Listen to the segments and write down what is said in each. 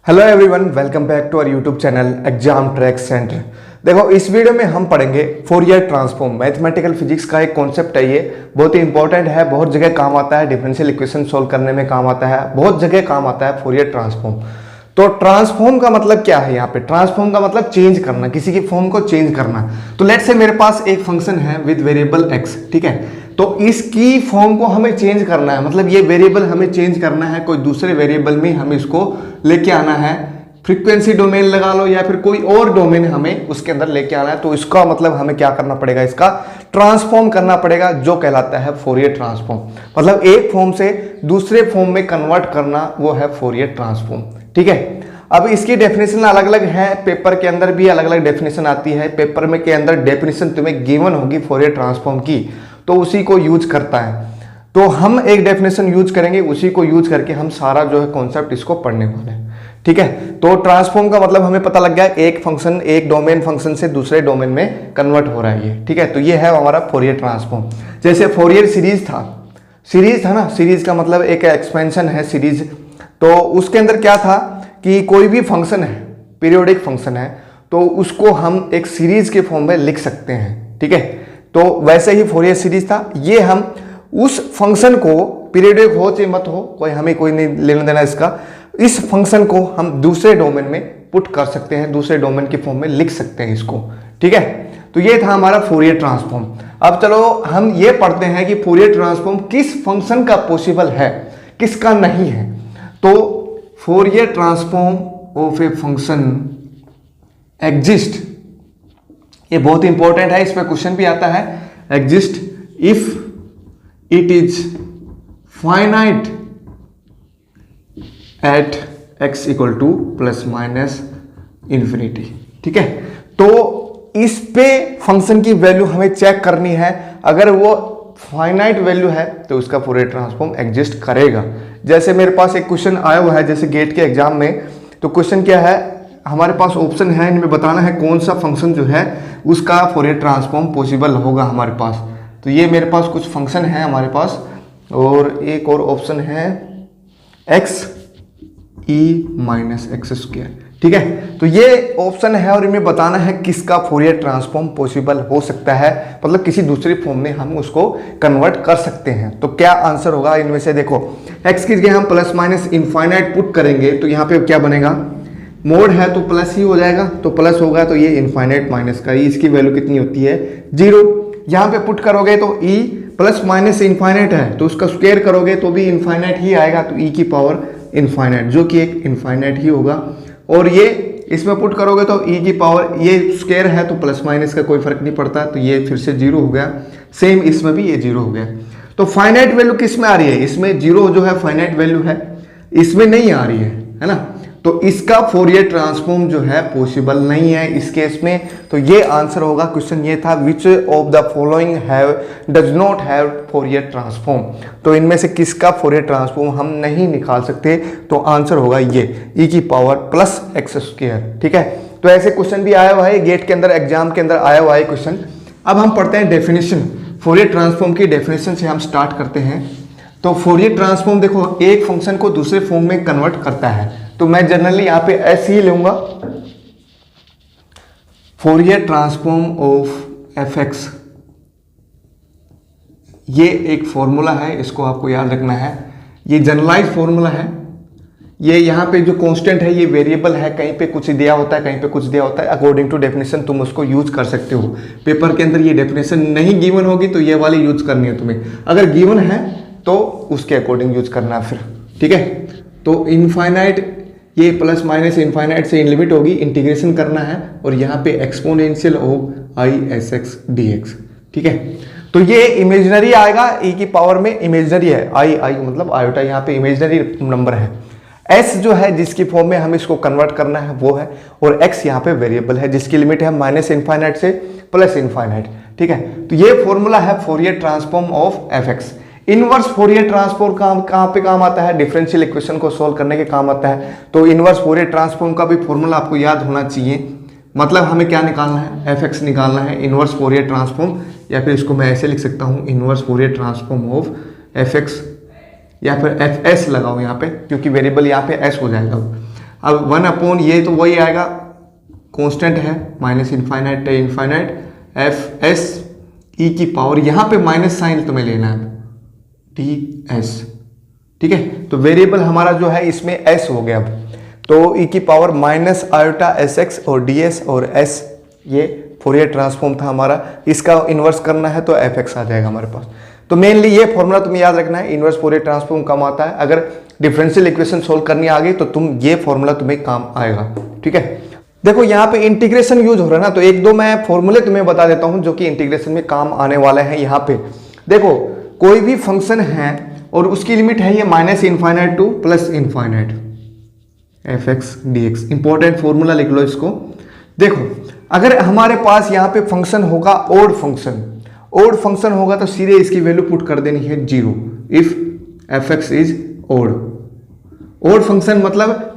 Hello everyone, welcome back to our YouTube channel exam track centre. देखो, इस video में हम पढ़ेंगे फोरियर ट्रांसफॉर्म। मैथमेटिकल फिजिक्स का एक कॉन्सेप्ट है, ये बहुत ही इंपॉर्टेंट है, बहुत जगह काम आता है, डिफरेंशियल इक्वेशन सोल्व करने में काम आता है, बहुत जगह काम आता है फोरियर ट्रांसफॉर्म। तो ट्रांसफॉर्म का मतलब क्या है? यहाँ पे ट्रांसफॉर्म का मतलब चेंज करना, किसी की फॉर्म को चेंज करना। तो लेट से मेरे पास एक फंक्शन है विद वेरिएबल एक्स, ठीक है, तो इसकी फॉर्म को हमें चेंज करना है, मतलब ये वेरिएबल हमें चेंज करना है, कोई दूसरे वेरिएबल में हमें इसको लेके आना है। फ्रीक्वेंसी डोमेन लगा लो या फिर कोई और डोमेन हमें उसके अंदर लेके आना है, तो इसका मतलब हमें क्या करना पड़ेगा? इसका ट्रांसफॉर्म करना पड़ेगा, जो कहलाता है फोरियर ट्रांसफॉर्म। मतलब एक फॉर्म से दूसरे फॉर्म में कन्वर्ट करना, वो है फोरियर ट्रांसफॉर्म, ठीक है। अब इसकी डेफिनेशन अलग अलग है, पेपर के अंदर भी अलग अलग डेफिनेशन आती है। पेपर में के अंदर डेफिनेशन तुम्हें गिवन होगी फोरियर ट्रांसफॉर्म की, तो उसी को यूज करता है। तो हम एक डेफिनेशन यूज करेंगे, उसी को यूज करके हम सारा जो है कॉन्सेप्ट इसको पढ़ने वाले हैं, ठीक है। तो ट्रांसफॉर्म का मतलब हमें पता लग गया, एक फंक्शन एक डोमेन फंक्शन से दूसरे डोमेन में कन्वर्ट हो रहा है ये, ठीक है। तो ये है हमारा फोरियर ट्रांसफॉर्म। जैसे फोरियर सीरीज था ना, सीरीज का मतलब एक एक्सपेंशन है सीरीज। तो उसके अंदर क्या था कि कोई भी फंक्शन है, पीरियोडिक फंक्शन है, तो उसको हम एक सीरीज के फॉर्म में लिख सकते हैं, ठीक है। तो वैसे ही फोरियर सीरीज था, ये हम उस फंक्शन को, पीरियोडिक हो चाहे मत हो, हमें कोई नहीं लेना देना इसका, इस फंक्शन को हम दूसरे डोमेन में पुट कर सकते हैं, दूसरे डोमेन के फॉर्म में लिख सकते हैं इसको, ठीक है। तो ये था हमारा फोरियर ट्रांसफॉर्म। अब चलो हम ये पढ़ते हैं कि फोरियर ट्रांसफॉर्म किस फंक्शन का पॉसिबल है, किसका नहीं है। तो Fourier transform of a function exist, ये बहुत इंपॉर्टेंट है, इस पर क्वेश्चन भी आता है। Exist if it is finite at x equal to plus minus infinity, ठीक है। तो इस पे फंक्शन की वैल्यू हमें चेक करनी है, अगर वो फाइनाइट वैल्यू है तो उसका फोरियर ट्रांसफॉर्म एग्जिस्ट करेगा। जैसे मेरे पास एक क्वेश्चन आया हुआ है, जैसे गेट के एग्जाम में, तो क्वेश्चन क्या है, हमारे पास ऑप्शन है, इनमें बताना है कौन सा फंक्शन जो है उसका फोरियर ट्रांसफॉर्म पॉसिबल होगा हमारे पास। तो ये मेरे पास कुछ फंक्शन है हमारे पास, और एक और ऑप्शन है x e minus x square, ठीक है। तो ये ऑप्शन है और इनमें बताना है किसका फोरियर ट्रांसफॉर्म पॉसिबल हो सकता है, मतलब किसी दूसरी फॉर्म में हम उसको कन्वर्ट कर सकते हैं। तो क्या आंसर होगा इनमें से? देखो, x की जगह हम प्लस माइनस इनफाइनाइट पुट करेंगे, तो यहाँ पे क्या बनेगा, मोड है तो प्लस ही हो जाएगा, तो प्लस होगा, तो ये इनफाइनाइट माइनस का इसकी वैल्यू कितनी होती है? 0। यहाँ पे पुट करोगे तो e प्लस माइनस इनफाइनाइट है, तो उसका स्क्वायर करोगे तो भी इनफाइनाइट ही आएगा, तो e की पावर इनफाइनाइट, जो कि एक इनफाइनाइट ही होगा। और ये इसमें पुट करोगे तो e की पावर, ये स्क्वायर है तो प्लस माइनस का कोई फर्क नहीं पड़ता, तो ये फिर से 0 हो गया। सेम इसमें भी ये 0 हो गया। तो फाइनाइट वैल्यू किस में आ रही है? इसमें 0 जो है फाइनाइट वैल्यू है, इसमें नहीं आ रही है ना। तो इसका फोरियर ट्रांसफॉर्म जो है पॉसिबल नहीं है इस केस में। तो ये आंसर होगा, क्वेश्चन ये था, which of the following have does not have Fourier transform. तो इनमें से किसका फोरियर ट्रांसफॉर्म हम नहीं निकाल सकते, तो आंसर होगा ये e की पावर प्लस एक्स स्क्वायर, ठीक है। तो ऐसे क्वेश्चन भी आया हुआ है गेट के अंदर, एग्जाम के अंदर आया हुआ है क्वेश्चन। अब हम पढ़ते हैं डेफिनेशन, फोरियर ट्रांसफॉर्म की डेफिनेशन से हम स्टार्ट करते हैं। तो फोरियर ट्रांसफॉर्म देखो, एक फंक्शन को दूसरे फॉर्म में कन्वर्ट करता है, तो मैं जनरली यहां पे ऐसे ही लूंगा, Fourier transform of f x. ये एक फॉर्मूला है, इसको आपको याद रखना है, ये जनरलाइज फॉर्मूला है। ये यहाँ पे जो कांस्टेंट है ये वेरिएबल है, कहीं पे कुछ दिया होता है, कहीं पे कुछ दिया होता है, अकॉर्डिंग टू डेफिनेशन तुम उसको यूज कर सकते हो। पेपर के अंदर ये डेफिनेशन नहीं गिवन होगी तो ये वाली यूज करनी है तुम्हें, अगर गिवन है तो उसके अकॉर्डिंग यूज करना फिर, ठीक है। तो इनफाइनाइट, ये प्लस माइनस इनफाइनाइट से इनलिमिट होगी, इंटीग्रेशन करना है, और यहाँ पे exponential of I S x d x, ठीक है। तो ये इमेजिनरी आएगा, e की पावर में इमेजिनरी है, आई मतलब आयोटा, यहाँ पे इमेजिनरी नंबर है। s जो है जिसकी फॉर्म में हम इसको कन्वर्ट करना है वो है, और x यहाँ पे वेरिएबल है जिसकी लिमिट है माइनस इनफाइनाइट से प्लस इनफाइनाइट, ठीक है। तो ये फॉर्मूला है Fourier transform of f x. Inverse Fourier transform कहाँ पे काम आता है? डिफरेंशियल इक्वेशन को सोल्व करने के काम आता है। तो इनवर्स फोरियर ट्रांसफॉर्म का भी फॉर्मूला आपको याद होना चाहिए। मतलब हमें क्या निकालना है? एफ एक्स निकालना है, इनवर्स फोरियर ट्रांसफॉर्म, या फिर इसको मैं ऐसे लिख सकता हूँ, inverse Fourier transform of f x, या फिर एफ एस लगाओ यहाँ पे, क्योंकि वेरिएबल यहाँ पे एस हो जाएगा। अब 1 अपॉन ये तो वही आएगा, कांस्टेंट है, minus infinite infinite F S E की पावर, यहाँ पे माइनस साइन तुम्हें लेना है, डी एस, ठीक है। तो वेरिएबल हमारा जो है इसमें एस हो गया अब, तो ई की power minus iota s x और डी एस और एस, ये फोरियर ट्रांसफॉर्म था हमारा। इसका इन्वर्स करना है तो एफ एक्स आ जाएगा हमारे पास। तो मेनली ये फॉर्मूला तुम्हें याद रखना है, इन्वर्स फोरियर ट्रांसफॉर्म कम आता है। अगर डिफरेंशियल इक्वेशन सोल्व करनी आ गई तो ये फॉर्मूला तुम्हें काम आएगा, ठीक है। देखो यहाँ पे इंटीग्रेशन यूज हो रहा है ना, तो एक दो मैं फॉर्मूले तुम्हें बता देता हूं जो कि इंटीग्रेशन में काम आने वाले हैं। यहाँ पे देखो कोई भी फंक्शन है और उसकी लिमिट है ये minus infinite two plus infinite, f x d x. Important formula लिख लो इसको। देखो अगर हमारे पास यहाँ पे फंक्शन होगा ओड फंक्शन, ओड फंक्शन होगा तो सीधे इसकी वैल्यू पुट कर देनी है 0 if f x is odd. Odd function मतलब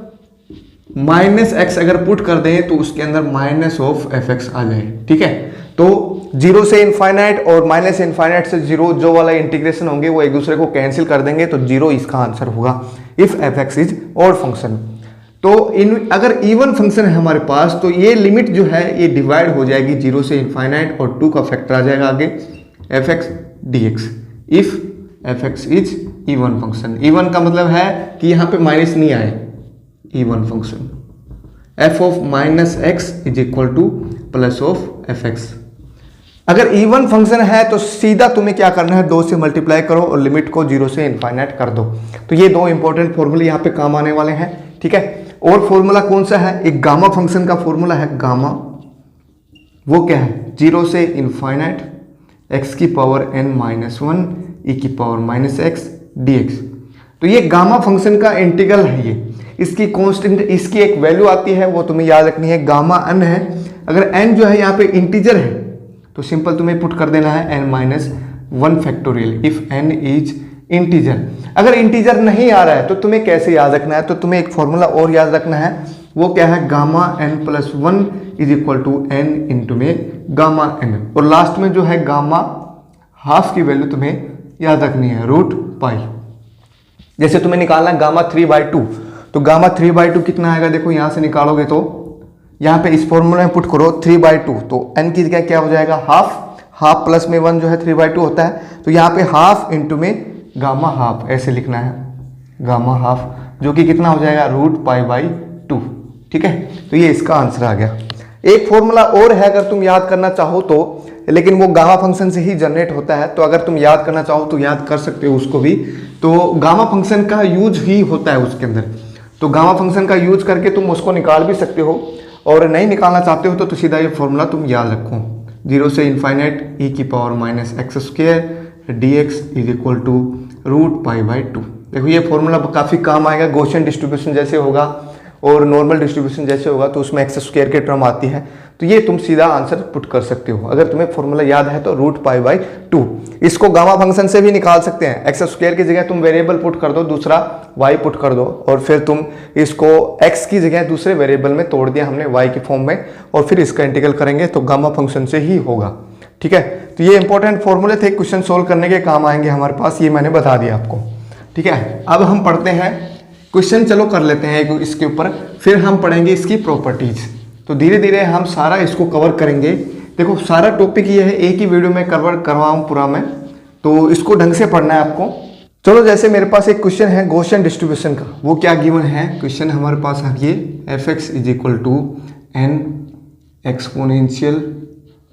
माइनस एक्स अगर पुट कर दें तो उसके अंदर माइनस ऑफ एफ एक्स आ जाए, ठीक है। तो 0 से इनफाइनाइट और माइनस इनफाइनाइट से 0 जो वाला इंटीग्रेशन होंगे वो एक दूसरे को कैंसिल कर देंगे, तो 0 इसका आंसर होगा if f x is odd function. तो अगर इवन फंक्शन है हमारे पास तो ये लिमिट जो है ये डिवाइड हो जाएगी 0 से इनफाइनाइट और 2 का फैक्टर आ जाएगा आगे F x d x if f x is even function. Even का मतलब है कि यहाँ पे माइनस नहीं आए, even function F of minus x is equal to plus of f x. अगर इवन फंक्शन है तो सीधा तुम्हें क्या करना है, 2 से मल्टीप्लाई करो और लिमिट को 0 से इनफाइनाइट कर दो। तो ये दो इंपॉर्टेंट फॉर्मूले यहाँ पे काम आने वाले हैं, ठीक है। और फॉर्मूला कौन सा है, एक गामा फंक्शन का फॉर्मूला है गामा, वो क्या है 0 से इनफाइनाइट एक्स की पावर n माइनस 1 ई की power minus x d x. तो ये गामा फंक्शन का इंटीग्रल है, ये इसकी कांस्टेंट, इसकी एक वैल्यू आती है वो तुम्हें याद रखनी है, गामा n है। अगर n जो है यहाँ पे इंटीजर है तो सिंपल तुम्हें पुट कर देना है n minus 1 factorial if n is integer. अगर इंटीजर नहीं आ रहा है तो तुम्हें कैसे याद रखना है, तो तुम्हें एक फॉर्मूला और याद रखना है, वो क्या है gamma n plus 1 is equal to n into में गामा n, और लास्ट में जो है गामा हाफ की वैल्यू तुम्हें याद रखनी है रूट पाई। जैसे तुम्हें निकालना है गामा 3/2, तो गामा 3/2 कितना आएगा, देखो यहां से निकालोगे तो यहाँ पे इस फॉर्मूला में पुट करो 3/2, तो n की जगह क्या हो जाएगा हाफ, हाफ प्लस में 1 जो है 3/2 होता है, तो यहाँ पे हाफ इंटू में गामा हाफ ऐसे लिखना है, गामा हाफ जो कि कितना हो जाएगा रूट पाई/2, ठीक है। तो ये इसका आंसर आ गया। एक फॉर्मूला और है अगर तुम याद करना चाहो तो, लेकिन वो गामा फंक्शन से ही जनरेट होता है, तो अगर तुम याद करना चाहो तो याद कर सकते हो उसको भी। तो गामा फंक्शन का यूज ही होता है उसके अंदर, तो गामा फंक्शन का यूज करके तुम उसको निकाल भी सकते हो, और नहीं निकालना चाहते हो तो सीधा ये फॉर्मूला तुम याद रखो, 0 से इनफाइनाइट ई की power minus x square d x is equal to root pi. देखो ये फॉर्मूला काफ़ी काम आएगा, गॉसियन डिस्ट्रीब्यूशन जैसे होगा और नॉर्मल डिस्ट्रीब्यूशन जैसे होगा तो उसमें एक्स स्क्वायर के टर्म आती है, तो ये तुम सीधा आंसर पुट कर सकते हो। अगर तुम्हें फॉर्मूला याद है तो रूट पाई/2। इसको गामा फंक्शन से भी निकाल सकते हैं, एक्स स्क्वायर की जगह तुम वेरिएबल पुट कर दो, दूसरा वाई पुट कर दो, और फिर तुम इसको एक्स की जगह दूसरे वेरिएबल में तोड़ दिया हमने वाई की फॉर्म में, और फिर इसका इंटीग्रल करेंगे तो गामा फंक्शन से ही होगा, ठीक है। तो ये इंपॉर्टेंट फॉर्मूले थे, क्वेश्चन सोल्व करने के काम आएंगे हमारे पास, ये मैंने बता दिया आपको, ठीक है। अब हम पढ़ते हैं क्वेश्चन, चलो कर लेते हैं इसके ऊपर, फिर हम पढ़ेंगे इसकी प्रॉपर्टीज। तो धीरे धीरे हम सारा इसको कवर करेंगे। देखो सारा टॉपिक ये है, एक ही वीडियो में कवर करवाऊँ पूरा मैं, तो इसको ढंग से पढ़ना है आपको। चलो जैसे मेरे पास एक क्वेश्चन है गॉसियन डिस्ट्रीब्यूशन का, वो क्या गिवन है क्वेश्चन हमारे पास है ये f x is equal to n exponential,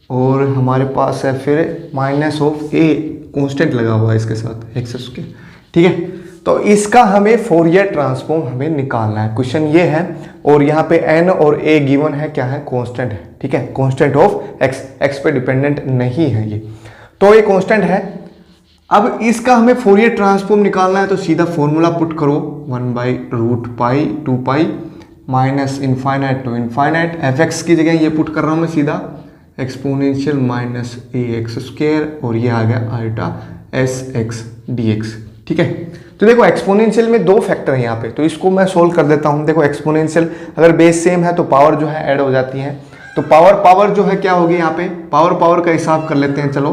और हमारे पास है फिर माइनस ऑफ ए कांस्टेंट लगा हुआ है इसके साथ एक्स स्क्वायर, ठीक है। तो इसका हमें फोरियर ट्रांसफॉर्म हमें निकालना है, क्वेश्चन ये है, और यहाँ पे n और a गिवन है, क्या है कांस्टेंट है, ठीक है, कांस्टेंट ऑफ x, x पे डिपेंडेंट नहीं है ये, तो ये कांस्टेंट है। अब इसका हमें फोरियर ट्रांसफॉर्म निकालना है, तो सीधा फॉर्मूला पुट करो 1/√π 2π minus infinite to infinite, f x की जगह ये पुट कर रहा हूँ मैं सीधा exponential minus a x square, और ये आ गया iota s x d x, ठीक है। तो देखो एक्सपोनेंशियल में दो फैक्टर है यहाँ पे, तो इसको मैं सोल्व कर देता हूँ। देखो एक्सपोनेंशियल अगर बेस सेम है तो पावर जो है ऐड हो जाती है, तो पावर जो है क्या होगी यहाँ पे, पावर का हिसाब कर लेते हैं, चलो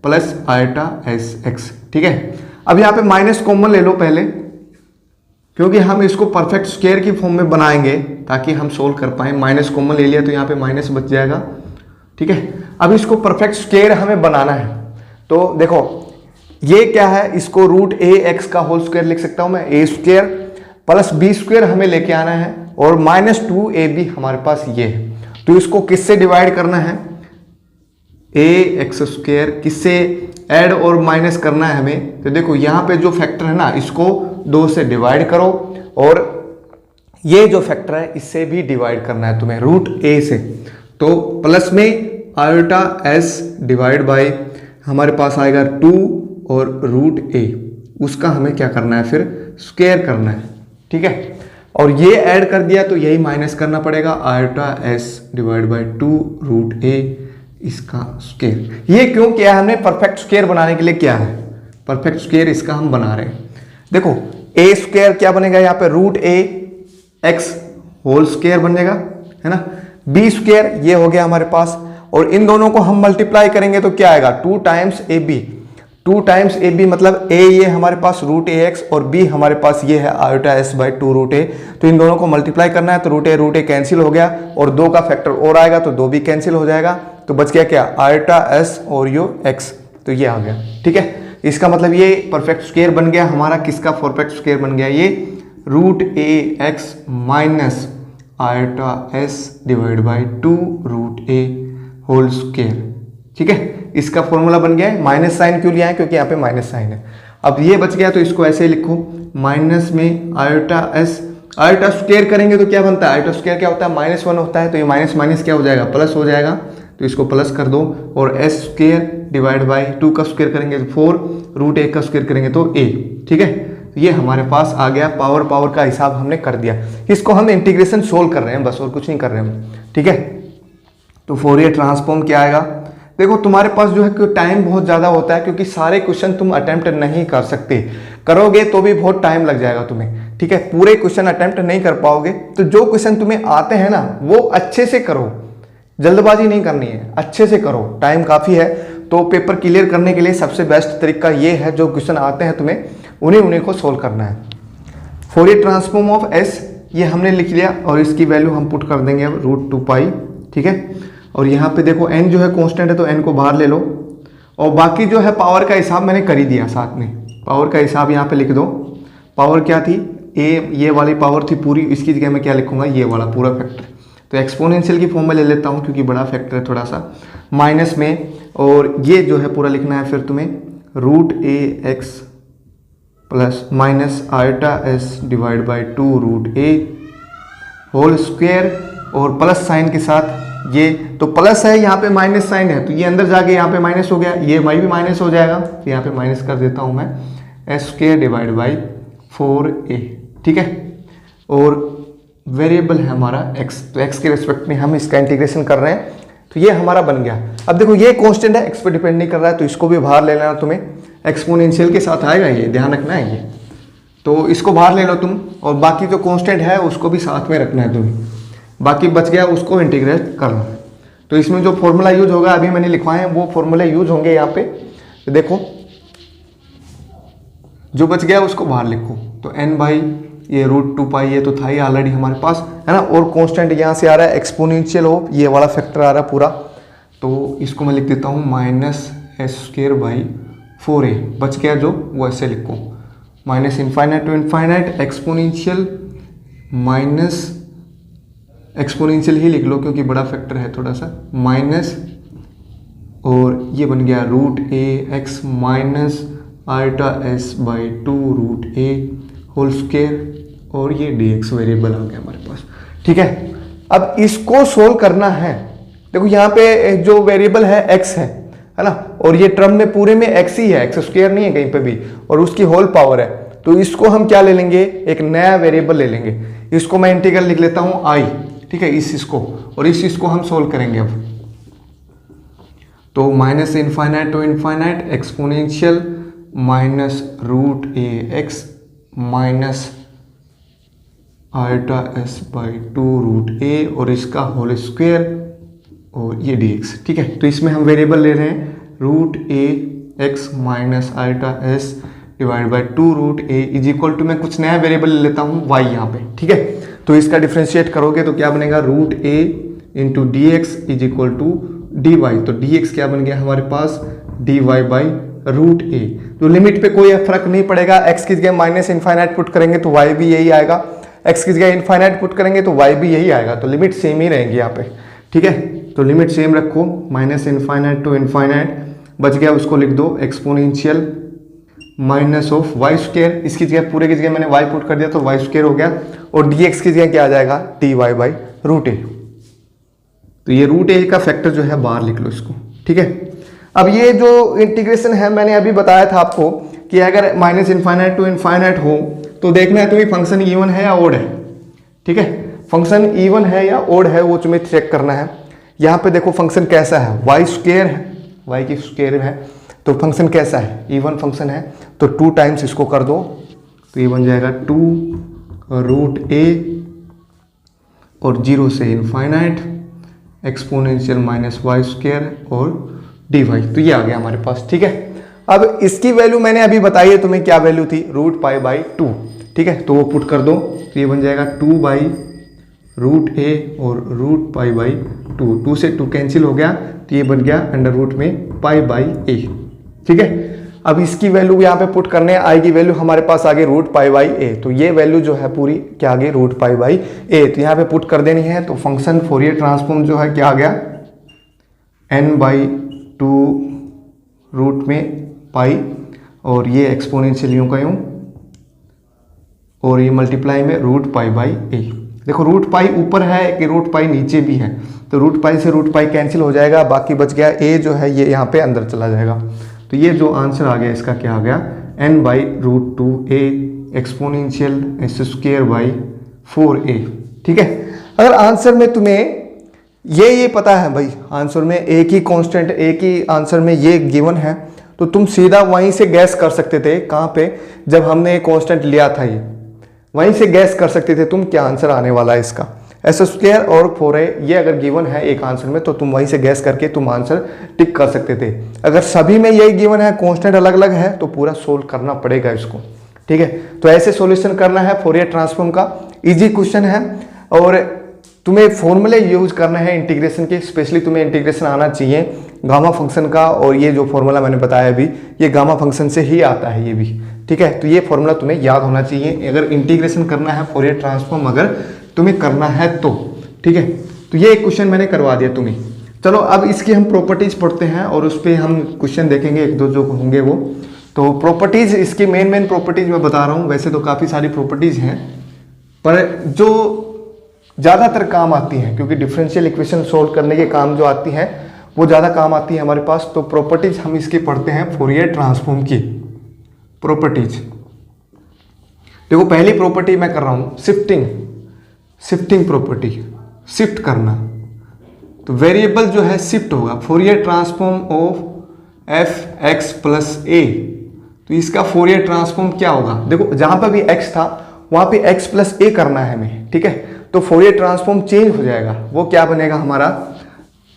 प्लस आयोटा एस एक्स, ठीक है। अब यहाँ पे माइनस कॉमन ले लो पहले, क्योंकि हम इसको परफेक्ट स्क्वायर की फॉर्म में बनाएंगे ताकि हम सोल्व कर पाए। माइनस कॉमन ले लिया तो यहाँ पे माइनस बच जाएगा, ठीक है। अब इसको परफेक्ट स्क्वायर हमें बनाना है, तो देखो ये क्या है, इसको रूट ए एक्स का होल स्क्वायर लिख सकता हूं मैं, ए स्क्वायर प्लस बी स्क्वायर हमें लेके आना है, और माइनस 2ab हमारे पास ये है। तो इसको किससे डिवाइड करना है, ए एक्स स्क्वायर, किससे ऐड और माइनस करना है हमें। तो देखो यहाँ पे जो फैक्टर है ना, इसको 2 से डिवाइड करो, और ये जो फैक्टर है इससे भी डिवाइड करना है तुम्हें, रूट ए से। तो प्लस में आयोटा एस डिवाइड बाय हमारे पास आएगा 2 और रूट ए, उसका हमें क्या करना है फिर, स्क्वायर करना है, ठीक है। और ये ऐड कर दिया तो यही माइनस करना पड़ेगा, iota s divide by 2 root a, इसका स्क्वायर। ये क्यों किया है हमने, परफेक्ट स्क्वायर बनाने के लिए किया है, परफेक्ट स्क्वायर इसका हम बना रहे हैं। देखो ए स्क्वायर क्या बनेगा यहाँ पे, root a x whole square बनेगा, है ना। बी स्क्वायर ये हो गया हमारे पास, और इन दोनों को हम मल्टीप्लाई करेंगे तो क्या आएगा, 2 times a b, 2 times a b मतलब ए ये हमारे पास रूट ए एक्स, और बी हमारे पास ये है iota s by 2 root a. तो इन दोनों को मल्टीप्लाई करना है, तो रूट ए कैंसिल हो गया, और 2 का फैक्टर और आएगा तो 2 भी कैंसिल हो जाएगा, तो बच गया क्या, आयोटा एस और यो एक्स, तो ये आ गया, ठीक है। इसका मतलब ये परफेक्ट स्क्वायर बन गया हमारा, किसका परफेक्ट स्क्वायर बन गया, ये root a x minus iota s divide by 2 root a whole square, ठीक है। इसका फॉर्मूला बन गया है। माइनस साइन क्यों लिया है, क्योंकि यहाँ पे माइनस साइन है। अब ये बच गया तो इसको ऐसे लिखो, माइनस में आयोटा एस, आयोटा स्क्वायर करेंगे तो क्या बनता है, आयोटा स्क्वायर क्या होता है, -1 होता है, तो ये माइनस माइनस क्या हो जाएगा, प्लस हो जाएगा, तो इसको प्लस कर दो, और एस स्क्वायर डिवाइड बाई 2 का स्क्वायर करेंगे तो 4, रूट ए का स्क्वायर करेंगे तो ए, ठीक है। ये हमारे पास आ गया, पावर का हिसाब हमने कर दिया। इसको हम इंटीग्रेशन सोल्व कर रहे हैं बस, और कुछ नहीं कर रहे हम, ठीक है। तो फोरियर ट्रांसफॉर्म क्या आएगा, देखो तुम्हारे पास जो है कि टाइम बहुत ज़्यादा होता है, क्योंकि सारे क्वेश्चन तुम अटेम्प्ट नहीं कर सकते, करोगे तो भी बहुत टाइम लग जाएगा तुम्हें, ठीक है। पूरे क्वेश्चन अटेम्प्ट नहीं कर पाओगे, तो जो क्वेश्चन तुम्हें आते हैं ना वो अच्छे से करो, जल्दबाजी नहीं करनी है, अच्छे से करो, टाइम काफ़ी है। तो पेपर क्लियर करने के लिए सबसे बेस्ट तरीका ये है, जो क्वेश्चन आते हैं तुम्हें उन्हीं को सोल्व करना है। फोरियर ट्रांसफॉर्म ऑफ एस ये हमने लिख लिया, और इसकी वैल्यू हम पुट कर देंगे अब √2π, ठीक है। और यहाँ पे देखो n जो है कांस्टेंट है, तो n को बाहर ले लो, और बाकी जो है पावर का हिसाब मैंने कर ही दिया साथ में, पावर का हिसाब यहाँ पे लिख दो। पावर क्या थी, ये वाली पावर थी पूरी, इसकी जगह मैं क्या लिखूंगा, ये वाला पूरा फैक्टर। तो एक्सपोनेंशियल की फॉर्म में ले लेता हूँ, क्योंकि बड़ा फैक्टर है थोड़ा सा, माइनस में, और ये जो है पूरा लिखना है फिर तुम्हें, root a x plus minus iota s divide by 2 root a whole square, और प्लस साइन के साथ ये, तो प्लस है यहाँ पे माइनस साइन है, तो ये अंदर जाके यहाँ पे माइनस हो गया, ये वाई भी माइनस हो जाएगा, तो यहाँ पे माइनस कर देता हूँ मैं, S square divide by 4a, ठीक है। और वेरिएबल है हमारा x, तो x के रिस्पेक्ट में हम इसका इंटीग्रेशन कर रहे हैं, तो ये हमारा बन गया। अब देखो ये कांस्टेंट है, x पे डिपेंड नहीं कर रहा है, तो इसको भी बाहर ले लेना तुम्हें, एक्सपोनेंशियल के साथ आएगा ये, ध्यान रखना है ये, तो इसको बाहर ले लो तुम, और बाकी जो कांस्टेंट है उसको भी साथ में रखना है तुम्हें, बाकी बच गया उसको इंटीग्रेट करना है। तो इसमें जो फॉर्मूला यूज होगा अभी मैंने लिखवाए हैं, वो फॉर्मूला यूज होंगे यहाँ पे, तो देखो जो बच गया उसको बाहर लिखो, तो n बाई ये √2π, ये तो था ही ऑलरेडी हमारे पास, है ना। और कांस्टेंट यहाँ से आ रहा है एक्सपोनेंशियल ऑफ, ये वाला फैक्टर आ रहा है पूरा, तो इसको मैं लिख देता हूँ minus S square by 4a, बच गया जो वो ऐसे लिखो, minus infinite to infinite exponential, minus exponential ही लिख लो क्योंकि बड़ा फैक्टर है थोड़ा सा, माइनस, और ये बन गया root a x minus iota s by 2 root a whole square, और ये dx वेरिएबल आ गया हमारे पास, ठीक है। अब इसको सोल्व करना है, देखो यहाँ पे जो वेरिएबल है x है ना, और ये टर्म में पूरे में x ही है, x स्क्वायर नहीं है कहीं पे भी, और उसकी होल पावर है, तो इसको हम क्या ले लेंगे, एक नया वेरिएबल ले लेंगे, इसको मैं इंटीग्रल लिख लेता हूँ i, ठीक है, इसको, और इसको हम सोल्व करेंगे अब। तो minus infinite to infinite exponential minus root a x minus iota s by 2 root a, और इसका होल स्क्वायर, और ये dx, ठीक है। तो इसमें हम वेरिएबल ले रहे हैं root a x minus iota s divide by 2 root a is equal to, मैं कुछ नया वेरिएबल ले लेता हूँ y यहाँ पे, ठीक है। तो इसका डिफ्रेंशिएट करोगे तो क्या बनेगा, root a into d x is equal to d y. तो डी एक्स क्या बन गया हमारे पास, d y by root a. तो लिमिट पे कोई फर्क नहीं पड़ेगा, x की जगह माइनस इनफाइनाइट पुट करेंगे तो y भी यही आएगा, x की जगह इनफाइनाइट पुट करेंगे तो y भी यही आएगा। तो लिमिट सेम ही रहेंगी यहाँ पे, ठीक है। तो लिमिट सेम रखो, माइनस इनफाइनाइट टू इनफाइनाइट, बच गया उसको लिख दो exponential minus of y square. इसकी जगह पूरे की जगह मैंने y पुट कर दिया तो वाई स्क्वायर हो गया, और dx की जगह क्या आ जाएगा, dy बाई रूट ए। तो ये रूट ए का फैक्टर जो है बाहर लिख लो इसको, ठीक है। अब ये जो इंटीग्रेशन है मैंने अभी बताया था आपको कि अगर माइनस इनफाइनाइट टू इनफाइनाइट हो तो देखना है तुम्हें फंक्शन इवन है या ओड है, ठीक है। फंक्शन इवन है या ओड है वो तुम्हें चेक करना है। यहाँ पे देखो फंक्शन कैसा है, वाई स्क्वायर है, वाई की स्क्वायर है, तो फंक्शन कैसा है, इवन फंक्शन है। तो 2 टाइम्स इसको कर दो तो ये बन जाएगा 2 रूट ए और 0 से infinite exponential minus y square और डी वाई। तो ये आ गया हमारे पास, ठीक है। अब इसकी वैल्यू मैंने अभी बताई है तुम्हें, क्या वैल्यू थी, रूट पाई बाई 2, ठीक है। तो वो पुट कर दो तो ये बन जाएगा 2 बाई रूट ए और रूट पाई बाई 2, 2 से 2 कैंसिल हो गया तो ये बन गया अंडर रूट में पाई बाई ए, ठीक है। अब इसकी वैल्यू यहाँ पे पुट करने आएगी, वैल्यू हमारे पास आगे रूट पाई बाई ए। तो ये वैल्यू जो है पूरी क्या आ गई, रूट पाई बाई ए। तो यहाँ पे पुट कर देनी है। तो फंक्शन फोरियर ट्रांसफॉर्म जो है क्या आ गया, n बाई 2 रूट में पाई, और ये एक्सपोनेंशियल यूं का यूं, और ये मल्टीप्लाई में रूट पाई बाई ए। देखो रूट पाई ऊपर है कि रूट पाई नीचे भी है, तो रूट पाई से रूट पाई कैंसिल हो जाएगा, बाकी बच गया ए जो है ये यहाँ पे अंदर चला जाएगा। तो ये जो आंसर आ गया इसका क्या आ गया, n by root 2a exponential s square by 4a, ठीक है। अगर आंसर में तुम्हें ये पता है भाई, आंसर में एक ही कांस्टेंट, एक ही आंसर में ये गिवन है, तो तुम सीधा वहीं से गैस कर सकते थे। कहाँ पे, जब हमने कांस्टेंट लिया था ये, वहीं से गैस कर सकते थे तुम क्या आंसर आने वाला है इसका। एस स्क्वायर और 4a ये अगर गिवन है एक आंसर में तो तुम वहीं से गैस करके तुम आंसर टिक कर सकते थे। अगर सभी में यही गिवन है, कांस्टेंट अलग अलग है, तो पूरा सोल्व करना पड़ेगा इसको, ठीक है। तो ऐसे सॉल्यूशन करना है फोरियर ट्रांसफॉर्म का, इजी क्वेश्चन है। और तुम्हें फॉर्मूले यूज करना है इंटीग्रेशन के, स्पेशली तुम्हें इंटीग्रेशन आना चाहिए गामा फंक्शन का, और ये जो फॉर्मूला मैंने बताया अभी ये गामा फंक्शन से ही आता है ये भी, ठीक है। तो ये फॉर्मूला तुम्हें याद होना चाहिए अगर इंटीग्रेशन करना है फोरियर ट्रांसफॉर्म अगर तुम्हें करना है तो, ठीक है। तो ये एक क्वेश्चन मैंने करवा दिया तुम्हें। चलो अब इसकी हम प्रॉपर्टीज पढ़ते हैं और उस पर हम क्वेश्चन देखेंगे, एक दो जो होंगे वो। तो प्रॉपर्टीज, इसकी मेन प्रॉपर्टीज मैं बता रहा हूँ। वैसे तो काफ़ी सारी प्रॉपर्टीज हैं पर जो ज़्यादातर काम आती हैं, क्योंकि डिफरेंशियल इक्वेशन सोल्व करने के काम जो आती हैं वो ज़्यादा काम आती है हमारे पास। तो प्रॉपर्टीज हम इसकी पढ़ते हैं फोरियर ट्रांसफॉर्म की प्रॉपर्टीज। देखो पहली प्रॉपर्टी मैं कर रहा हूँ शिफ्टिंग प्रॉपर्टी, शिफ्ट करना। तो वेरिएबल जो है शिफ्ट होगा, Fourier transform of f x plus a. तो इसका फोरियर ट्रांसफॉर्म क्या होगा, देखो जहां पर भी x था वहां पे x प्लस ए करना है हमें, ठीक है। तो फोरियर ट्रांसफॉर्म चेंज हो जाएगा, वो क्या बनेगा हमारा,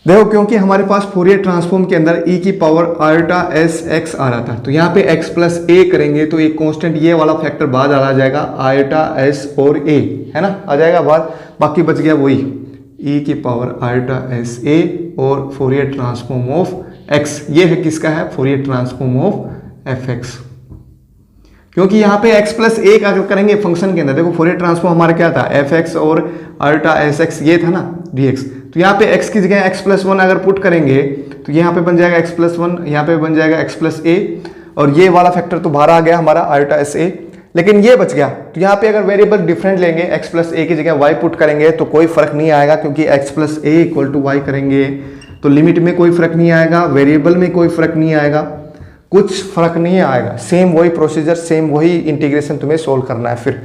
देखो क्योंकि हमारे पास फोरियर ट्रांसफॉर्म के अंदर e की पावर आयोटा एस एक्स आ रहा था, तो यहाँ पे x प्लस ए करेंगे तो एक कांस्टेंट ये वाला फैक्टर बाहर आ जाएगा, आयोटा एस और a है ना, आ जाएगा बाहर। बाकी बच गया वही e की पावर आयोटा एस ए और फोरियर ट्रांसफॉर्म ऑफ x। ये है किसका है, Fourier transform of f x. क्योंकि यहाँ पे x प्लस ए अगर करेंगे फंक्शन के अंदर, देखो फोरियर ट्रांसफॉर्म हमारा क्या था, एफ एक्स और आयोटा एस एक्स ये था ना dx। तो यहाँ पे x की जगह x प्लस 1 अगर पुट करेंगे तो यहाँ पे बन जाएगा x प्लस 1, यहाँ पे बन जाएगा x प्लस ए, और ये वाला फैक्टर तो बाहर आ गया हमारा आयोटा एस ए, लेकिन ये बच गया। तो यहाँ पे अगर वेरिएबल डिफरेंट लेंगे, x प्लस ए की जगह y पुट करेंगे तो कोई फर्क नहीं आएगा, क्योंकि x plus a equal to y करेंगे तो लिमिट में कोई फर्क नहीं आएगा, वेरिएबल में कोई फर्क नहीं आएगा, कुछ फर्क नहीं आएगा। सेम वही प्रोसीजर, सेम वही इंटीग्रेशन तुम्हें सोल्व करना है फिर।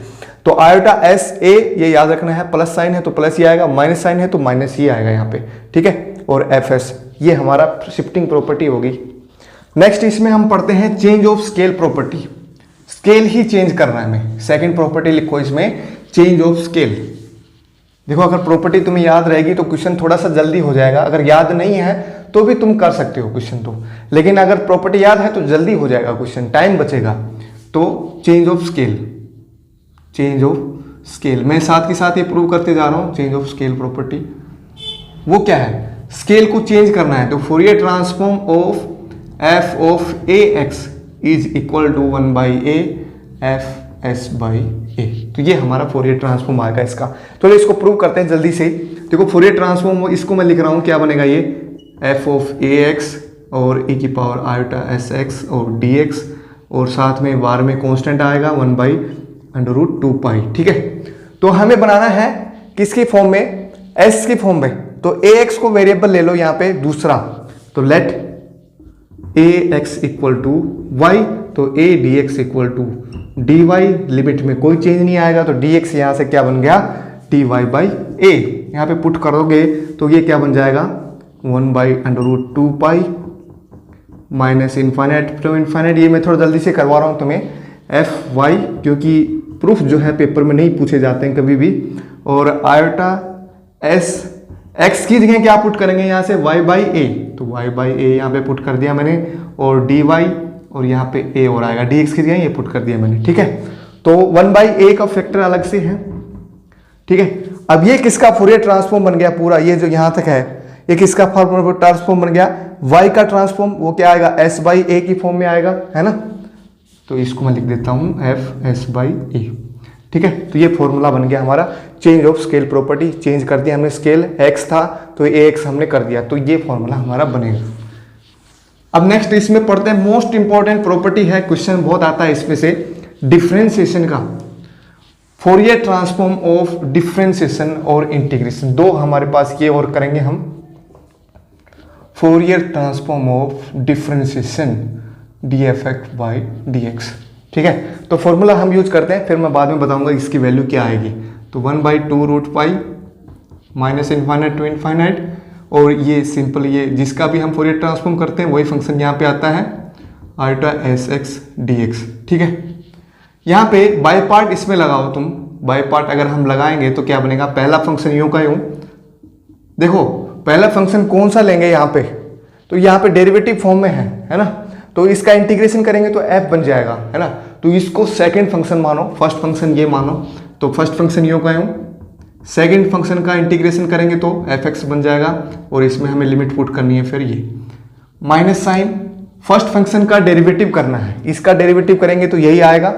तो आयोटा एस ए ये याद रखना है, प्लस साइन है तो प्लस ही आएगा, माइनस साइन है तो माइनस ही आएगा यहाँ पे, ठीक है। और एफ एस ये हमारा शिफ्टिंग प्रॉपर्टी होगी। नेक्स्ट इसमें हम पढ़ते हैं change of scale property. Scale he change करना है हमें, सेकंड प्रॉपर्टी लिखो इसमें, चेंज ऑफ स्केल। देखो अगर प्रॉपर्टी तुम्हें याद रहेगी तो क्वेश्चन थोड़ा सा जल्दी हो जाएगा, अगर याद नहीं है तो भी तुम कर सकते हो क्वेश्चन तो, लेकिन अगर प्रॉपर्टी याद है तो जल्दी हो जाएगा क्वेश्चन, टाइम बचेगा। तो change of scale, change of scale मैं साथ के साथ ये प्रूव करते जा रहा हूँ। चेंज ऑफ स्केल प्रॉपर्टी वो क्या है, स्केल को चेंज करना है। तो Fourier transform of f of a x is equal to 1/a f s by a. तो ये हमारा फोरियर ट्रांसफॉर्म आएगा इसका। तो इसको प्रूव करते हैं जल्दी से। देखो फोरियर ट्रांसफॉर्म इसको मैं लिख रहा हूँ, क्या बनेगा ये एफ ऑफ ए एक्स और e की पावर आयोटा एस एक्स और डी एक्स, और साथ में बार में कांस्टेंट आएगा 1/√2π। ठीक है, तो हमें बनाना है किसकी फॉर्म में, s की फॉर्म में। तो ax को वेरिएबल ले लो यहाँ पे दूसरा, तो let ax equal to y, तो a dx equal to dy, limit में कोई चेंज नहीं आएगा, तो dx यहाँ से क्या बन गया dy/a। यहाँ पे पुट करोगे तो ये क्या बन जाएगा 1/√2π माइनस इन्फाइनाइट टू इन्फाइनाइट। ये मैं थोड़ा जल्दी से करवा रहा हूँ तुम्हें, एफ वाई, क्योंकि प्रूफ जो है पेपर में नहीं पूछे जाते हैं कभी भी। और आयोटा एस एक्स की जगह क्या पुट करेंगे यहाँ से y/a, तो y/a यहाँ पे पुट कर दिया मैंने, और dy, और यहाँ पे a और आएगा, dx की जगह ये पुट कर दिया मैंने। ठीक है, तो 1/a का फैक्टर अलग से है। ठीक है, अब ये किसका फोरियर ट्रांसफॉर्म बन गया पूरा, ये जो यहाँ तक है ये किसका ट्रांसफॉर्म बन गया, y का ट्रांसफॉर्म। वो क्या आएगा s/a की फॉर्म में आएगा, है ना। तो इसको मैं लिख देता हूँ f(s/a). ठीक है, तो ये फॉर्मूला बन गया हमारा change of scale property. Change कर दिया हमने, स्केल x था तो ax हमने कर दिया, तो ये फॉर्मूला हमारा बनेगा। अब नेक्स्ट इसमें पढ़ते हैं, मोस्ट इंपॉर्टेंट प्रॉपर्टी है, क्वेश्चन बहुत आता है इसमें से, डिफरेंशिएशन का। फोरियर ट्रांसफॉर्म ऑफ डिफरेंशिएशन और इंटीग्रेशन, दो हमारे पास ये और करेंगे हम। Fourier transform of differentiation df(x/dx). ठीक है, तो फॉर्मूला हम यूज करते हैं, फिर मैं बाद में बताऊंगा इसकी वैल्यू क्या आएगी। तो 1/2√π माइनस इन्फाइनाइट टू इन्फाइनाइट, और ये सिंपल, ये जिसका भी हम फोरियर ट्रांसफॉर्म करते हैं वही फंक्शन यहाँ पे आता है, iota s x d x. ठीक है, यहाँ पे बाय पार्ट इसमें लगाओ तुम, बाय पार्ट अगर हम लगाएंगे तो क्या बनेगा, पहला फंक्शन यूं का यूं। देखो पहला फंक्शन कौन सा लेंगे यहाँ पे, तो यहाँ पे डेरिवेटिव फॉर्म में है ना, तो इसका इंटीग्रेशन करेंगे तो f बन जाएगा, है ना। तो इसको सेकंड फंक्शन मानो, फर्स्ट फंक्शन ये मानो, तो फर्स्ट फंक्शन यूं का यूं, सेकंड फंक्शन का इंटीग्रेशन करेंगे तो fx बन जाएगा, और इसमें हमें लिमिट पुट करनी है, फिर ये माइनस साइन, फर्स्ट फंक्शन का डेरिवेटिव करना है, इसका डेरिवेटिव करेंगे तो यही आएगा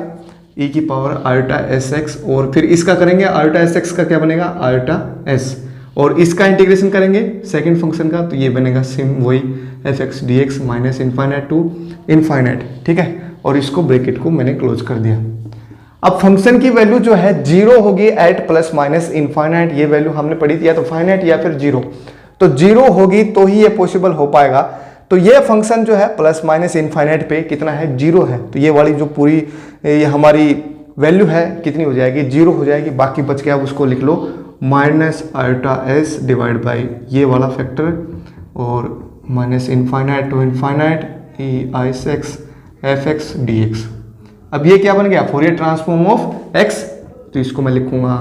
e की पावर आयोटा एस एक्स, और फिर इसका करेंगे आयोटा एस एक्स का क्या बनेगा आयोटा एस, और इसका इंटीग्रेशन करेंगे सेकंड फंक्शन का तो ये बनेगा सेम वही f x d x minus infinite to infinite. ठीक है, और इसको ब्रैकेट को मैंने क्लोज कर दिया। अब फंक्शन की वैल्यू जो है 0 होगी एट प्लस माइनस इन्फाइनाइट, ये वैल्यू हमने पढ़ी थी, या तो फाइनाइट या फिर 0, तो 0 होगी तो ही ये पॉसिबल हो पाएगा। तो ये फंक्शन जो है प्लस माइनस इन्फाइनाइट पे कितना है 0 है, तो ये वाली जो पूरी ये हमारी वैल्यू है कितनी हो जाएगी 0 हो जाएगी, बाकी बच गया उसको लिख लो minus iota s divide by ये वाला फैक्टर, और minus infinite to infinite e i x f x d x. अब ये क्या बन गया फोरियर ट्रांसफॉर्म ऑफ x, तो इसको मैं लिखूंगा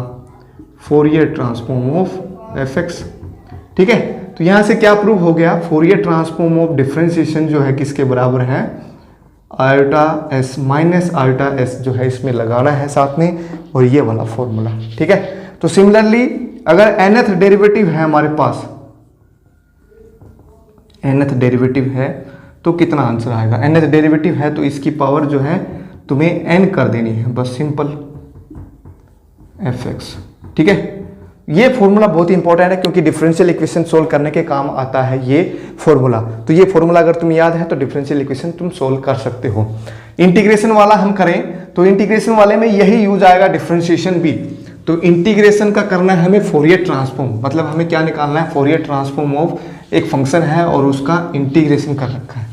Fourier transform of f x. ठीक है, तो यहां से क्या प्रूव हो गया, फोरियर ट्रांसफॉर्म ऑफ डिफरेंशिएशन जो है किसके बराबर है, iota S minus iota S जो है इसमें लगाना है साथ में, और ये वाला फॉर्मूला। ठीक है, तो सिमिलरली अगर nth डेरिवेटिव है हमारे पास, nth डेरिवेटिव है तो कितना आंसर आएगा, nth डेरिवेटिव है तो इसकी पावर जो है तुम्हें n कर देनी है, बस सिंपल fx। ठीक है, ये फॉर्मूला बहुत ही इंपॉर्टेंट है क्योंकि डिफरेंशियल इक्वेशन सोल्व करने के काम आता है ये फॉर्मूला। तो ये फॉर्मूला अगर तुम्हें याद है तो डिफरेंशियल इक्वेशन तुम सोल्व कर सकते हो। इंटीग्रेशन वाला हम करें तो इंटीग्रेशन वाले में यही यूज आएगा, डिफरेंशिएशन भी। तो इंटीग्रेशन का करना है हमें फोरियर ट्रांसफॉर्म, मतलब हमें क्या निकालना है, फोरियर ट्रांसफॉर्म ऑफ एक फंक्शन है और उसका इंटीग्रेशन कर रखा है।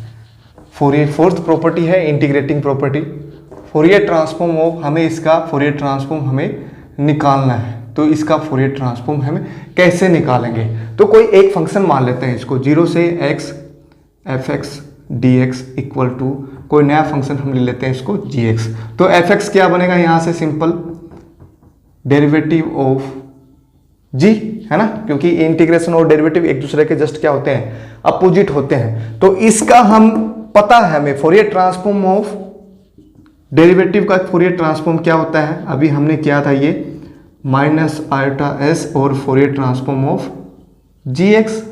फोरियर फोर्थ प्रॉपर्टी है integrating property, Fourier transform of, हमें इसका फोरियर ट्रांसफॉर्म हमें निकालना है। तो इसका फोरियर ट्रांसफॉर्म हमें कैसे निकालेंगे, तो कोई एक फंक्शन मान लेते हैं इसको 0 से x f x d x equal to कोई नया फंक्शन हम ले लेते हैं इसको gx। तो fx क्या बनेगा यहाँ से, सिंपल डेरिवेटिव ऑफ g, है ना, क्योंकि इंटीग्रेशन और डेरिवेटिव एक दूसरे के जस्ट क्या होते हैं, अपोजिट होते हैं। तो इसका हम पता है हमें फोरियर ट्रांसफॉर्म ऑफ डेरिवेटिव का फोरियर ट्रांसफॉर्म क्या होता है, अभी हमने किया था ये माइनस आयोटा एस और Fourier transform of g x,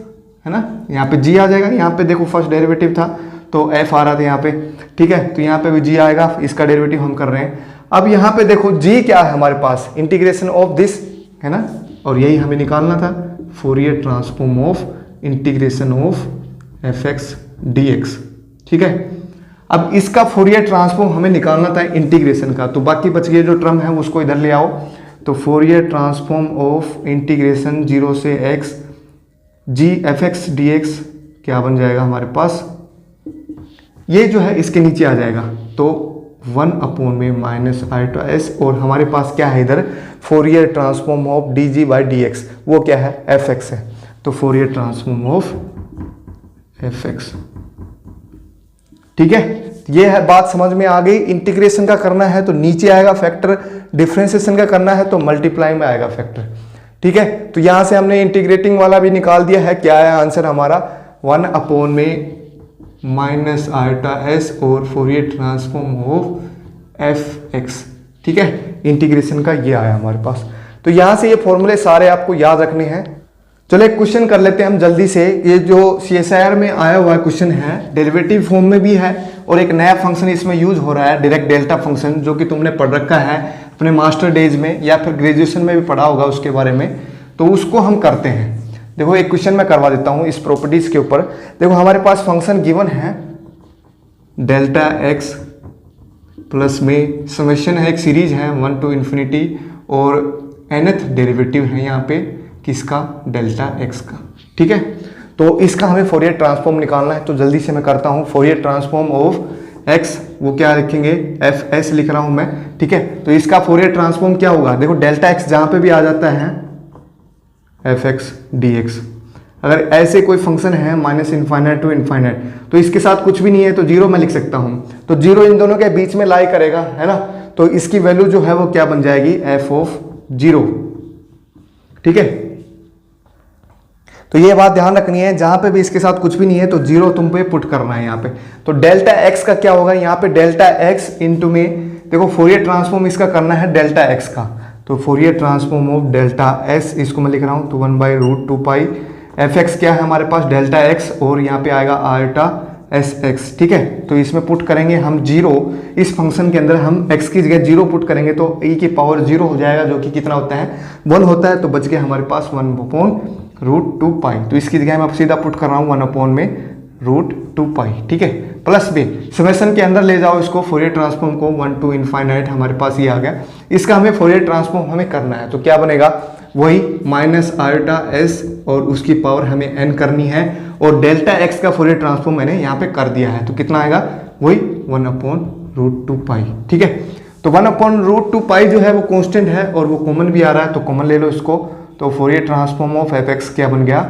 है ना। यहाँ पे जी आ जाएगा, यहाँ पे देखो फर्स्ट डेरिवेटिव था तो एफ आ रहा था यहाँ पे, ठीक है, तो यहाँ पे भी जी आएगा, इसका डेरिवेटिव हम कर रहे हैं। अब यहाँ पे देखो जी क्या है हमारे पास, इंटीग्रेशन ऑफ दिस, है ना, और यही हमें निकालना था, Fourier transform of integration of f x d x, ठीक है। अब इसका फोरियर ट्रांसफॉर्म हमें निकालना था इंटीग्रेशन का, तो बाकी बच गए जो टर्म है उसको इधर ले आओ। तो फोरियर ट्रांसफॉर्म ऑफ इंटीग्रेशन 0 से x जी एफ एक्स डी एक्स क्या बन जाएगा हमारे पास, ये जो है इसके नीचे आ जाएगा, तो 1 अपॉन में माइनस आयोटा एस, और हमारे पास क्या है इधर Fourier transform of D G by D x, वो क्या है एफ एक्स है, तो Fourier transform of f x, ठीक है। ये है बात समझ में आ गई। इंटीग्रेशन का करना है तो नीचे आएगा फैक्टर, डिफरेंशिएशन का करना है तो मल्टीप्लाई में आएगा फैक्टर, ठीक है। तो यहां से हमने इंटीग्रेटिंग वाला भी निकाल दिया है, क्या है आंसर हमारा 1 अपॉन में माइनस आयोटा एस और Fourier transform of f x, ठीक है, इंटीग्रेशन का ये आया हमारे पास। तो यहां से ये फॉर्मूले सारे आपको याद रखने हैं। चलो एक क्वेश्चन कर लेते हैं हम जल्दी से। ये जो CSIR में आया हुआ क्वेश्चन है, डेरिवेटिव फॉर्म में भी है और एक नया फंक्शन इसमें यूज हो रहा है, डायरेक्ट डेल्टा फंक्शन, जो कि तुमने पढ़ रखा है अपने मास्टर डेज में या फिर ग्रेजुएशन में भी पढ़ा होगा उसके बारे में, तो उसको हम करते हैं। देखो एक क्वेश्चन मैं करवा देता हूँ इस प्रॉपर्टीज के ऊपर। देखो हमारे पास फंक्शन गिवन है डेल्टा एक्स प्लस में समेशन है, एक सीरीज है 1 to infinity, और nth डेरिवेटिव है यहाँ पे किसका, डेल्टा एक्स का, ठीक है। तो इसका हमें फोरियर ट्रांसफॉर्म निकालना है, तो जल्दी से मैं करता हूँ। फोरियर ट्रांसफॉर्म ऑफ एक्स वो क्या लिखेंगे, एफ एस लिख रहा हूँ मैं, ठीक है। तो इसका फोरियर ट्रांसफॉर्म क्या होगा, देखो डेल्टा एक्स जहाँ पे भी आ जाता है एफ एक्स डी एक्स, अगर ऐसे कोई फंक्शन है माइनस इनफाइनाइट टू इनफाइनाइट, तो इसके साथ कुछ भी नहीं है तो जीरो मैं लिख सकता हूँ, तो जीरो इन दोनों के बीच में लाई करेगा, है ना। तो इसकी वैल्यू जो है वो क्या बन जाएगी, एफ ऑफ जीरो, ठीक है। तो ये बात ध्यान रखनी है, जहां पे भी इसके साथ कुछ भी नहीं है तो जीरो तुम पे पुट करना है यहाँ पे। तो डेल्टा एक्स का क्या होगा, यहाँ पे डेल्टा एक्स इंटू में देखो फोरियर ट्रांसफॉर्म इसका करना है डेल्टा एक्स का, तो Fourier transform of delta S, इसको मैं लिख रहा हूँ तो 1/√2 पाई एफ एक्स क्या है हमारे पास डेल्टा एक्स, और यहाँ पे आएगा आयोटा एस एक्स, ठीक है। तो इसमें पुट करेंगे हम जीरो, इस फंक्शन के अंदर हम एक्स की जगह जीरो पुट करेंगे तो e की पावर जीरो हो जाएगा, जो कि कितना होता है 1 होता है, तो बच गया हमारे पास 1/√2 पाई। तो इसकी जगह मैं सीधा पुट कर रहा हूँ 1/√2 पाई, ठीक है, प्लस बी समेशन के अंदर ले जाओ इसको, फोरियर ट्रांसफॉर्म को 1 to इनफाइनाइट, हमारे पास ये आ गया। इसका हमें फोरियर ट्रांसफॉर्म हमें करना है, तो क्या बनेगा, वही माइनस आयोटा एस और उसकी पावर हमें n करनी है, और डेल्टा एक्स का फोरियर ट्रांसफॉर्म मैंने यहाँ पे कर दिया है, तो कितना आएगा, वही 1/√2 पाई, ठीक है। तो 1/√2 पाई जो है वो कांस्टेंट है और वो कॉमन भी आ रहा है, तो कॉमन ले लो इसको। तो Fourier transform of f x क्या बन गया,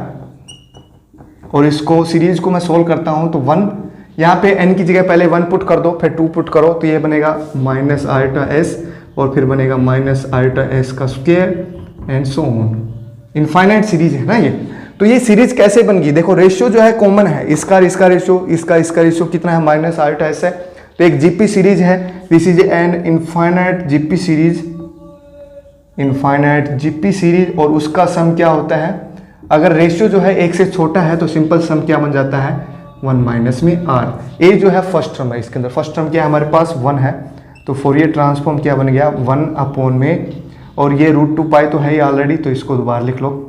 और इसको सीरीज को मैं सोल्व करता हूँ तो 1 यहाँ पे n की जगह पहले 1 पुट कर दो, फिर 2 पुट करो, तो ये बनेगा माइनस आयोटा एस और फिर बनेगा माइनस आयोटा एस का square and so on. Infinite series है ना ये। तो ये सीरीज कैसे बन गई, देखो रेशियो जो है कॉमन है, इसका रेशियो, इसका रेशियो कितना है, माइनस आयोटा एस है, तो एक जीपी सीरीज है, this is an infinite GP series, infinite GP series, और उसका सम क्या होता है, अगर रेशियो जो है 1 से छोटा है तो सिंपल सम क्या बन जाता है, 1 माइनस में आर। ए जो है फर्स्ट टर्म है, इसके अंदर फर्स्ट टर्म क्या है हमारे पास 1 है, तो फोरियर ट्रांसफॉर्म क्या बन गया 1 अपॉन में, और ये √2 पाई तो है ही ऑलरेडी, तो इसको दोबारा लिख लो।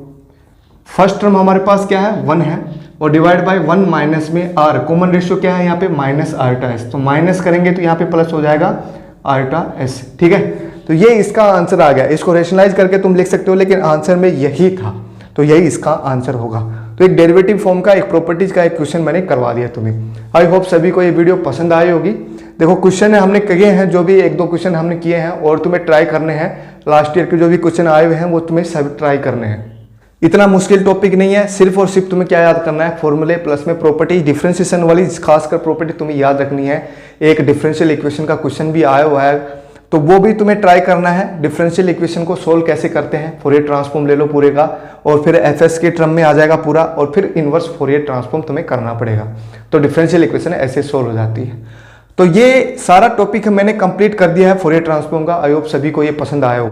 फर्स्ट टर्म हमारे पास क्या है 1 है, और डिवाइड बाय 1 माइनस में आर, कॉमन रेशियो क्या है यहाँ पे माइनस आयोटा एस, तो माइनस करेंगे तो यहाँ पे प्लस हो जाएगा आयोटा एस, ठीक है। तो ये इसका आंसर आ गया, इसको रेशनलाइज करके तुम लिख सकते हो, लेकिन आंसर में यही था, तो यही इसका आंसर होगा। तो एक डेरिवेटिव फॉर्म का, एक प्रॉपर्टीज का एक क्वेश्चन मैंने करवा दिया तुम्हें। आई होप सभी को ये वीडियो पसंद आई होगी। देखो क्वेश्चन हमने किए हैं, जो भी 1-2 क्वेश्चन हमने किए हैं, और तुम्हें ट्राई करने हैं, लास्ट ईयर के जो भी क्वेश्चन आए हुए हैं वो तुम्हें सब ट्राई करने हैं। इतना मुश्किल टॉपिक नहीं है, सिर्फ और सिर्फ तुम्हें क्या याद करना है, फॉर्मूले प्लस में प्रॉपर्टी, डिफरेंशिएशन वाली खासकर प्रॉपर्टी तुम्हें याद रखनी है। एक डिफरेंशियल इक्वेशन का क्वेश्चन भी आया हुआ है, तो वो भी तुम्हें ट्राई करना है। डिफरेंशियल इक्वेशन को सोल्व कैसे करते हैं, फोरियर ट्रांसफॉर्म ले लो पूरे का, और फिर एफएस के टर्म में आ जाएगा पूरा, और फिर इनवर्स फोरियर ट्रांसफॉर्म तुम्हें करना पड़ेगा। तो डिफरेंशियल इक्वेशन ऐसे सोल्व हो जाती है। तो ये सारा टॉपिक मैंने कंप्लीट कर दिया है फोरियर ट्रांसफॉर्म का। आई होप सभी को ये पसंद आया हो।